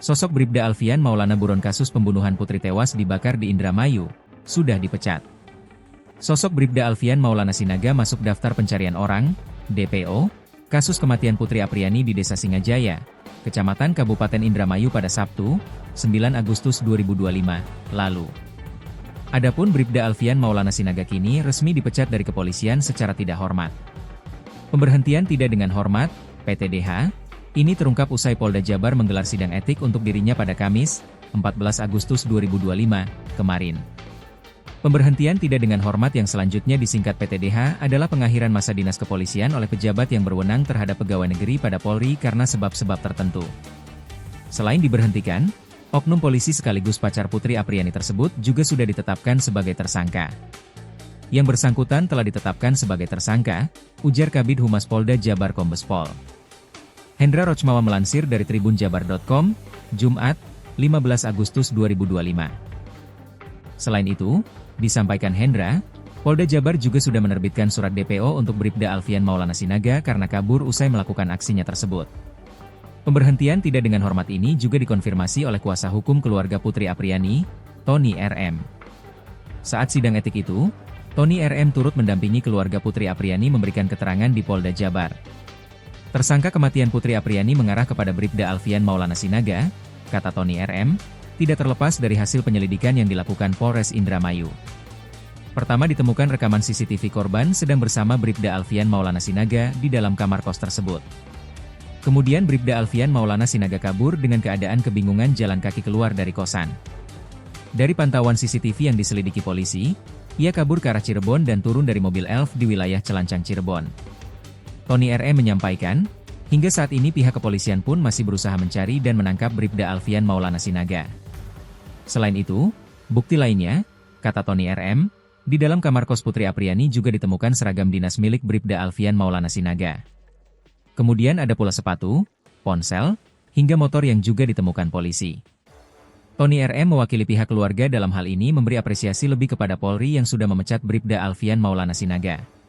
Sosok Bribda Alfian Maulana buron kasus pembunuhan putri tewas dibakar di Indramayu, sudah dipecat. Sosok Bribda Alfian Maulana Sinaga masuk daftar pencarian orang, DPO, kasus kematian Putri Apriani di Desa Singajaya, Kecamatan Kabupaten Indramayu pada Sabtu, 9 Agustus 2025, lalu. Adapun Bribda Alfian Maulana Sinaga kini resmi dipecat dari kepolisian secara tidak hormat. Pemberhentian tidak dengan hormat, PTDH, ini terungkap usai Polda Jabar menggelar sidang etik untuk dirinya pada Kamis, 14 Agustus 2025, kemarin. Pemberhentian tidak dengan hormat yang selanjutnya disingkat PTDH adalah pengakhiran masa dinas kepolisian oleh pejabat yang berwenang terhadap pegawai negeri pada Polri karena sebab-sebab tertentu. Selain diberhentikan, oknum polisi sekaligus pacar Putri Apriani tersebut juga sudah ditetapkan sebagai tersangka. Yang bersangkutan telah ditetapkan sebagai tersangka, ujar Kabid Humas Polda Jabar Kombes Pol Hendra Rochmawa melansir dari tribunjabar.com, Jumat, 15 Agustus 2025. Selain itu, disampaikan Hendra, Polda Jabar juga sudah menerbitkan surat DPO untuk Bribda Alfian Maulana Sinaga karena kabur usai melakukan aksinya tersebut. Pemberhentian tidak dengan hormat ini juga dikonfirmasi oleh kuasa hukum keluarga Putri Apriani, Tony RM. Saat sidang etik itu, Tony RM turut mendampingi keluarga Putri Apriani memberikan keterangan di Polda Jabar. Tersangka kematian Putri Apriani mengarah kepada Bribda Alfian Maulana Sinaga, kata Tony RM, tidak terlepas dari hasil penyelidikan yang dilakukan Polres Indramayu. Pertama ditemukan rekaman CCTV korban sedang bersama Bribda Alfian Maulana Sinaga di dalam kamar kos tersebut. Kemudian Bribda Alfian Maulana Sinaga kabur dengan keadaan kebingungan jalan kaki keluar dari kosan. Dari pantauan CCTV yang diselidiki polisi, ia kabur ke arah Cirebon dan turun dari mobil Elf di wilayah Celancang Cirebon. Tony RM menyampaikan, hingga saat ini pihak kepolisian pun masih berusaha mencari dan menangkap Bribda Alfian Maulana Sinaga. Selain itu, bukti lainnya, kata Tony RM, di dalam kamar kos Putri Apriani juga ditemukan seragam dinas milik Bribda Alfian Maulana Sinaga. Kemudian ada pula sepatu, ponsel, hingga motor yang juga ditemukan polisi. Tony RM mewakili pihak keluarga dalam hal ini memberi apresiasi lebih kepada Polri yang sudah memecat Bribda Alfian Maulana Sinaga.